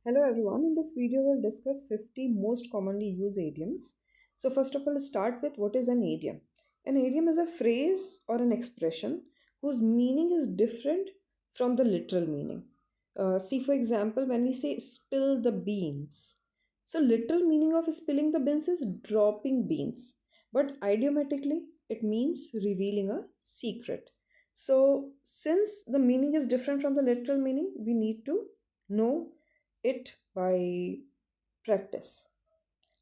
Hello everyone, in this video we'll discuss 50 most commonly used idioms. So first of all, let's start with what is an idiom. An idiom is a phrase or an expression whose meaning is different from the literal meaning. See for example, when we say spill the beans. So literal meaning of spilling the beans is dropping beans. But idiomatically, it means revealing a secret. So since the meaning is different from the literal meaning, we need to know it by practice.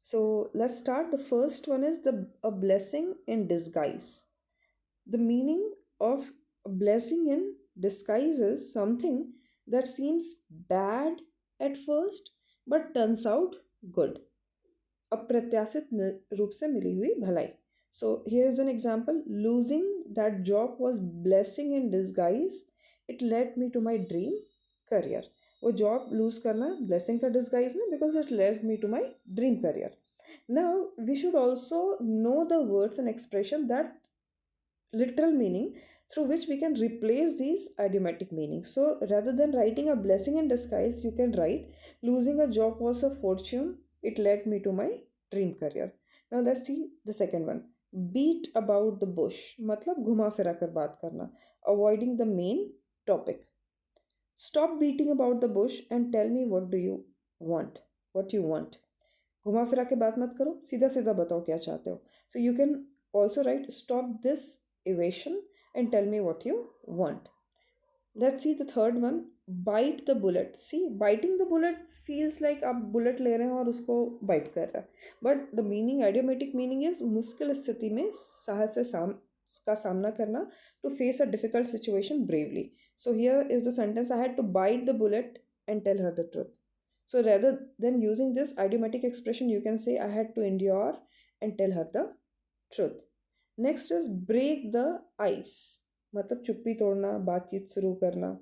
So let's start. The first one is the a blessing in disguise. The meaning of a blessing in disguise is something that seems bad at first but turns out good. अप्रत्याशित रूप से मिली हुई भलाई. So here is an example. Losing that job was blessing in disguise. It led me to my dream career. वो job lose करना blessing था disguise में because it led me to my dream career. Now we should also know the words and expression that literal meaning through which we can replace these idiomatic meanings. So rather than writing a blessing in disguise, you can write losing a job was a fortune. It led me to my dream career. Now let's see the second one. Beat about the bush मतलब घुमा फिरा कर बात करना. Avoiding the main topic. Stop beating about the bush and tell me what do you want. What you want. घुमा फिरा के बात मत करो, सीधा सीधा बताओ क्या चाहते हो. So you can also write stop this evasion and tell me what you want. Let's see the third one. Bite the bullet. See, biting the bullet feels like आप बुलेट ले रहे हैं और उसको बाइट कर रहा है. But the meaning idiomatic meaning is मुश्किल स्थिति में साहस से का सामना करना, to face a difficult situation bravely. So here is the sentence. I had to bite the bullet and tell her the truth. So rather than using this idiomatic expression, you can say I had to endure and tell her the truth. Next is break the ice. मतलब चुप्पी तोड़ना, बातचीत शुरू करना.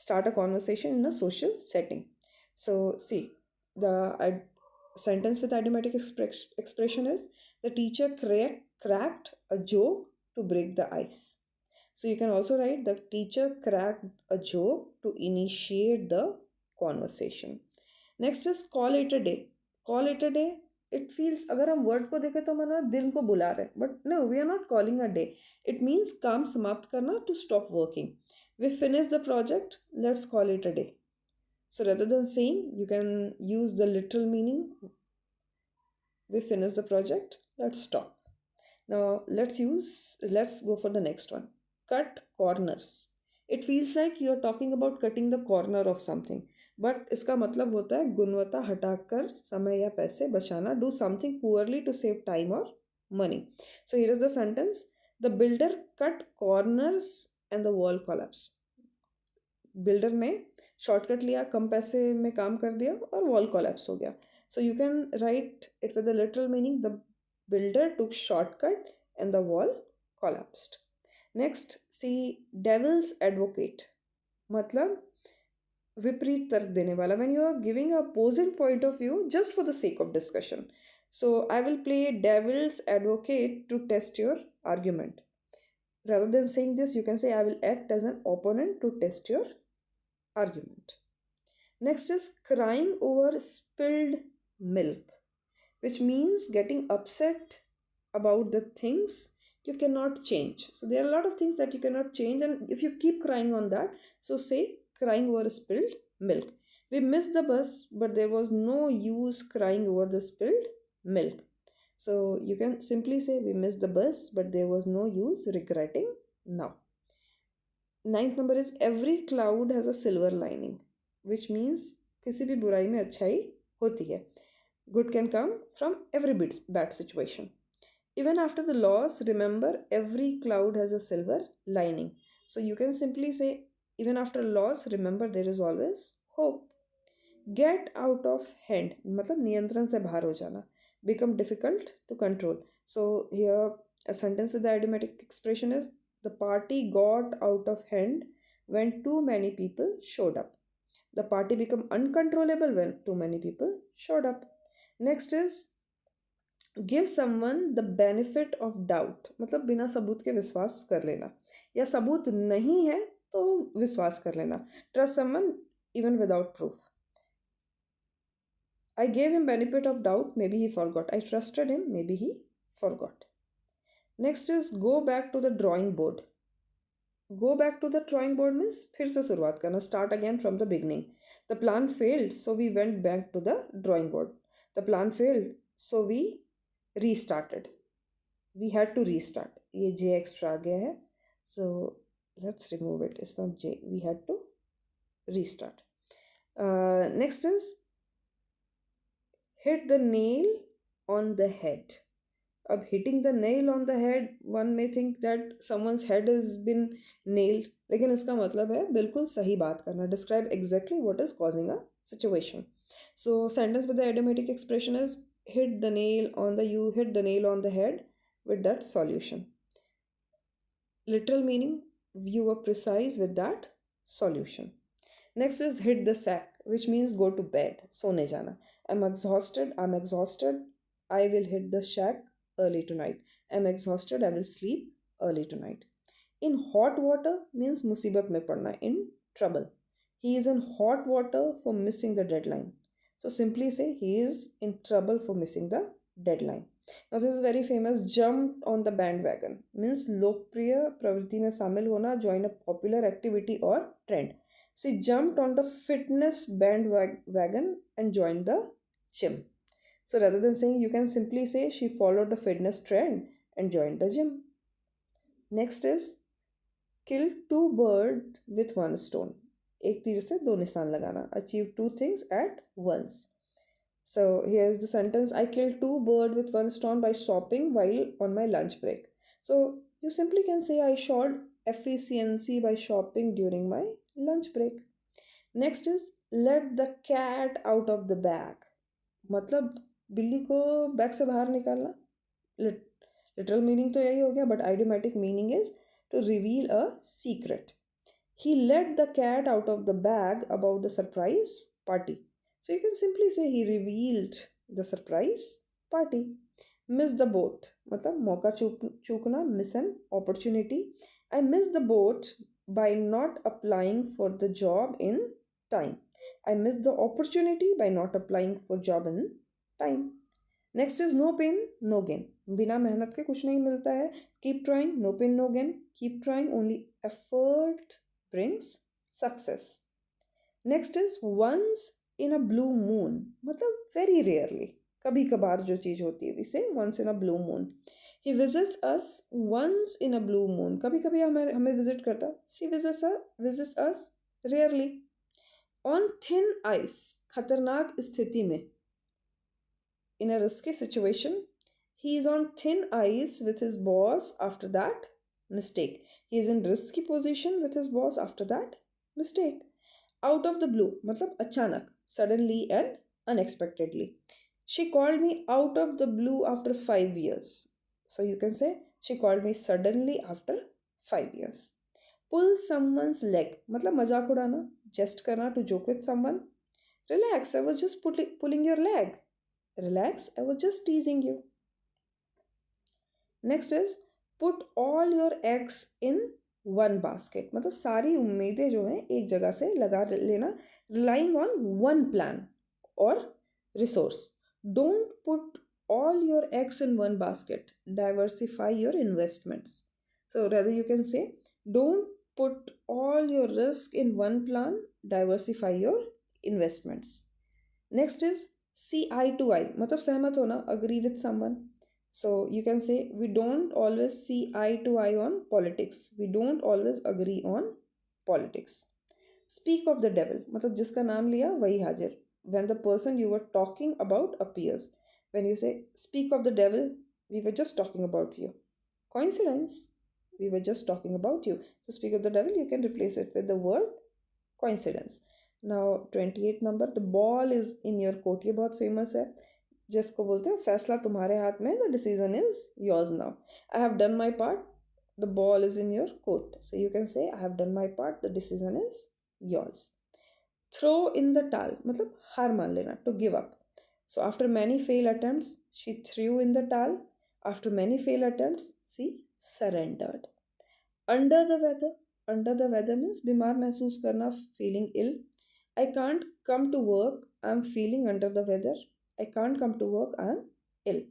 Start a conversation in a social setting. So see, the sentence with idiomatic expression is the teacher cracked a joke to break the ice. So you can also write the teacher cracked a joke to initiate the conversation. Next is call it a day. Call it a day. It feels अगर हम word को देखें तो मानो दिन को बुला रहे हैं, but no we are not calling a day. It means काम समाप्त करना, to stop working. We finished the project, let's call it a day. So rather than saying, you can use the literal meaning. We finished the project, let's stop. Now let's go for the next one. Cut corners. It feels like you are talking about cutting the corner of something. But इसका मतलब होता है गुणवत्ता हटाकर समय या पैसे बचाना. Do something poorly to save time और money. So here is the sentence. The builder cut corners and the wall collapse. Builder ने शॉर्टकट लिया, कम पैसे में काम कर दिया और वॉल कोलैप्स हो गया. So you can write it with the literal meaning. The builder took shortcut and the wall collapsed. Next see devil's advocate मतलब विपरीत तर्क देने वाला. When you are giving a opposing point of view just for the sake of discussion. So I will play devil's advocate to test your argument. Rather than saying this, you can say I will act as an opponent to test your argument. Next is crying over spilled milk, which means getting upset about the things you cannot change. So there are a lot of things that you cannot change, and if you keep crying on that, so say crying over spilled milk. We missed the bus, but there was no use crying over the spilled milk. So you can simply say we missed the bus, but there was no use regretting now. Ninth number is every cloud has a silver lining, which means किसी भी बुराई में अच्छाई होती है. Good can come from every bad situation. Even after the loss, remember every cloud has a silver lining. So you can simply say even after loss, remember there is always hope. Get out of hand मतलब नियंत्रण से बाहर हो जाना. Become difficult to control. So here a sentence with the idiomatic expression is the party got out of hand when too many people showed up. The party become uncontrollable when too many people showed up. Next is give someone the benefit of doubt मतलब बिना सबूत के विश्वास कर लेना, या सबूत नहीं है तो विश्वास कर लेना. Trust someone even without proof. I gave him benefit of doubt, maybe he forgot. I trusted him, maybe he forgot. Next is go back to the drawing board. Go back to the drawing board means फिर से शुरुआत करना, start again from the beginning. The plan failed, so we went back to the drawing board. The plan failed, so we restarted. We had to restart. ये J extra आ गया है, so let's remove it. It's not J. We had to restart. Next is hit the nail on the head. अब hitting the nail on the head, one may think that someone's head has been nailed, लेकिन इसका मतलब है बिल्कुल सही बात करना. Describe exactly what is causing a situation. So sentence with the idiomatic expression is hit the nail on the, you hit the nail on the head with that solution. Literal meaning, you were precise with that solution. Next is hit the sack, which means go to bed, सोने जाना. I'm exhausted. I will hit the shack early tonight. I'm exhausted. I will sleep early tonight. In hot water means मुसीबत में पड़ना, in trouble. He is in hot water for missing the deadline. So simply say he is in trouble for missing the deadline. Now this is very famous. Jumped on the bandwagon means लोकप्रिय प्रवृत्ति में शामिल होना, join a popular activity or trend. She jumped on the fitness bandwagon and joined the gym. So rather than saying, you can simply say she followed the fitness trend and joined the gym. Next is kill two birds with one stone. एक तीर से दो निशान लगाना. Achieve two things at once. So here's the sentence. I killed two birds with one stone by shopping while on my lunch break. So you simply can say I showed efficiency by shopping during my lunch break. Next is let the cat out of the bag. मतलब बिल्ली को bag से बाहर निकालना. Literal meaning तो यही हो गया, but idiomatic meaning is to reveal a secret. He let the cat out of the bag about the surprise party. So you can simply say he revealed the surprise party. Miss the boat मतलब मौका चूकना, miss an opportunity. I missed the boat by not applying for the job in time. I missed the opportunity by not applying for job in time. Next is no pain no gain. बिना मेहनत के कुछ नहीं मिलता है. Keep trying, no pain no gain. Keep trying, only effort brings success. Next is once in a blue moon मतलब very rarely, कभी कभार जो चीज़ होती है, we say once in a blue moon. He visits us once in a blue moon. कभी कभी हमें visit करता. She visits us rarely. On thin ice खतरनाक स्थिति में, in a risky situation. He is on thin ice with his boss after that mistake. He is in risky position with his boss after that mistake. Out of the blue मतलब अचानक, suddenly and unexpectedly. She called me out of the blue after 5 years. So you can say she called me suddenly after 5 years. Pull someone's leg मतलब मजाक उड़ाना, jest करना, to joke with someone. Relax, I was just pulling your leg. Relax, I was just teasing you. Next is put all your eggs in one basket. मतलब सारी उम्मीदें जो हैं एक जगह से लगा लेना. Relying on one plan or resource. Don't put all your eggs in one basket. Diversify your investments. So rather you can say don't put all your risk in one plan. Diversify your investments. Next is see eye to eye मतलब सहमत होना, agree with someone. So you can say we don't always see eye to eye on politics. We don't always agree on politics. Speak of the devil मतलब जिसका नाम लिया वही हाजिर. When the person you were talking about appears. When you say speak of the devil, we were just talking about you. Coincidence? We were just talking about you. So speak of the devil, you can replace it with the word coincidence. Now 28th number, the ball is in your court. ये बहुत famous है, जिसको बोलते हैं फैसला तुम्हारे हाथ में. The decision is yours now. I have done my part. The ball is in your court. So you can say I have done my part. The decision is yours. Throw in the towel मतलब हार मान लेना, to give up. So after many failed attempts, she threw in the towel. After many failed attempts, she surrendered. Under the weather. Under the weather means बीमार महसूस करना, feeling ill. I can't come to work, I'm feeling under the weather. I can't come to work, I'm ill.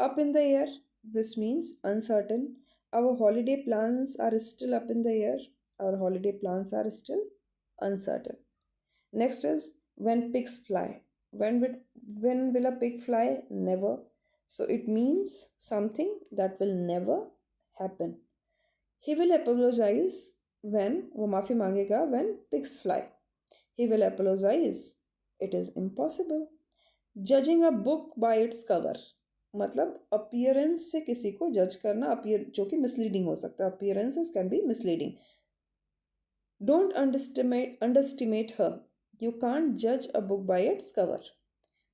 Up in the air, this means uncertain. Our holiday plans are still up in the air. Our holiday plans are still uncertain. Next is when pigs fly. When will a pig fly? Never. So it means something that will never happen. He will apologize when वो माफ़ी मांगेगा when pigs fly. He will apologize. It is impossible. Judging a book by its cover. मतलब appearance से किसी को जज करना appear जो कि मिसलीडिंग हो सकता है. Appearances can be misleading. Don't underestimate her. You can't judge a book by its cover.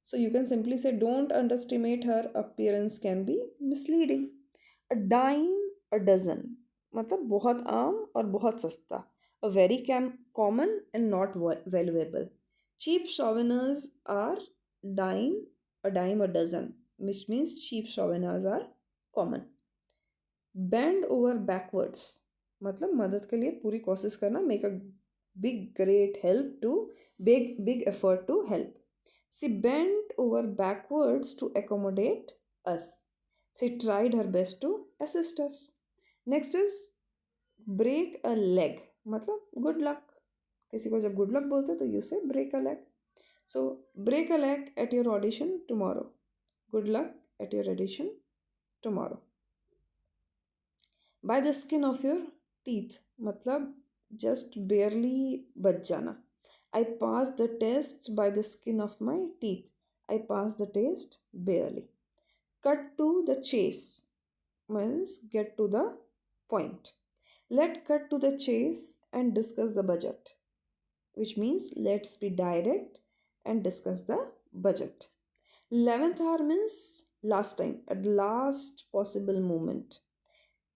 So you can simply say don't underestimate her. Appearance can be misleading. A dime a dozen. मतलब बहुत आम और बहुत सस्ता. A very common and not valuable. Cheap souvenirs are dime a dozen, which means cheap souvenirs are common. Bend over backwards मतलब मदद के लिए पूरी कोशिश करना. Make a big effort to help. She bent over backwards to accommodate us. She tried her best to assist us. Next is break a leg मतलब good luck. किसी को जब good luck बोलते तो you say break a leg. So break a leg at your audition tomorrow. Good luck at your audition tomorrow. By the skin of your teeth मतलब just barely बच जाना. I passed the test by the skin of my teeth. I passed the test barely. Cut to the chase means get to the point. Let's cut to the chase and discuss the budget, which means let's be direct and discuss the budget. 11th hour means last time, at last possible moment.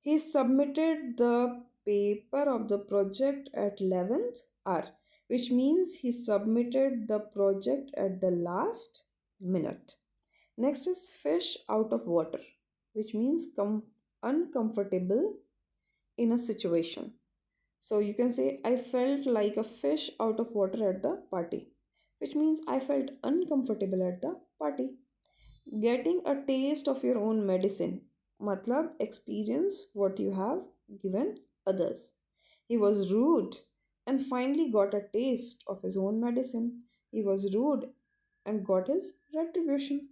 He submitted the paper of the project at 11th hour, which means he submitted the project at the last minute. Next is fish out of water, which means uncomfortable in a situation. So you can say, I felt like a fish out of water at the party, which means I felt uncomfortable at the party. Getting a taste of your own medicine matlab experience what you have given others. He was rude and finally got a taste of his own medicine. He was rude and got his retribution.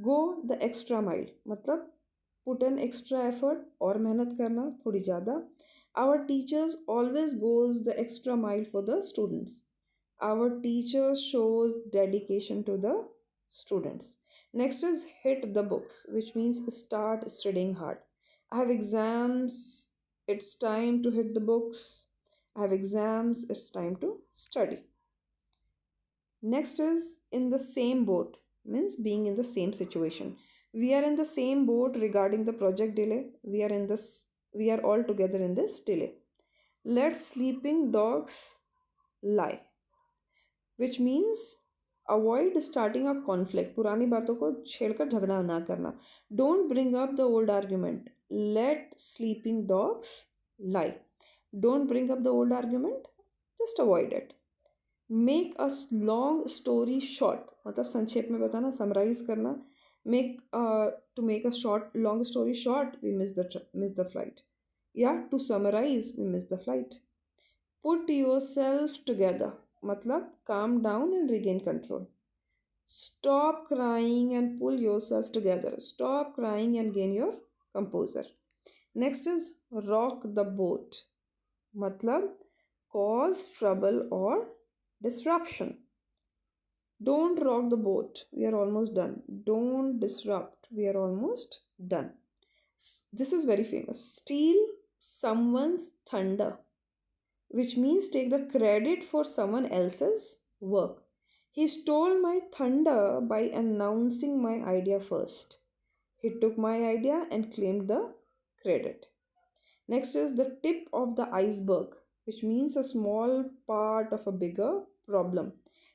Go the extra mile matlab put an extra effort और मेहनत करना थोड़ी ज़्यादा. Our teachers always goes the extra mile for the students. Our teacher shows dedication to the students. Next is hit the books, which means start studying hard. I have exams, it's time to hit the books. I have exams, it's time to study. Next is in the same boat, means being in the same situation. We are in the same boat regarding the project delay. We are all together in this delay. Let sleeping dogs lie, which means avoid starting a conflict. पुरानी बातों को छेड़कर झगड़ा ना करना. Don't bring up the old argument. Let sleeping dogs lie. Don't bring up the old argument. Just avoid it. Make a long story short. मतलब संक्षेप में बताना, summarize करना. To make a long story short, we miss the flight. Yeah, to summarize, we miss the flight. Put yourself together. मतलब calm down and regain control. Stop crying and pull yourself together. Stop crying and gain your composure. Next is rock the boat. मतलब cause trouble or disruption. Don't rock the boat. We are almost done. Don't disrupt. We are almost done. This is very famous. Steal someone's thunder, which means take the credit for someone else's work. He stole my thunder by announcing my idea first. He took my idea and claimed the credit. Next is the tip of the iceberg, which means a small part of a bigger problem.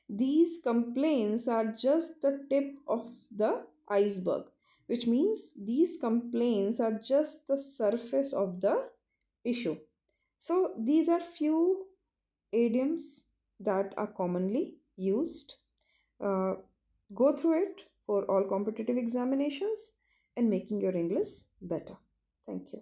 These complaints are just the tip of the iceberg, which means these complaints are just the surface of the issue. So these are few idioms that are commonly used. Uh, Go through it for all competitive examinations and making your English better. Thank you.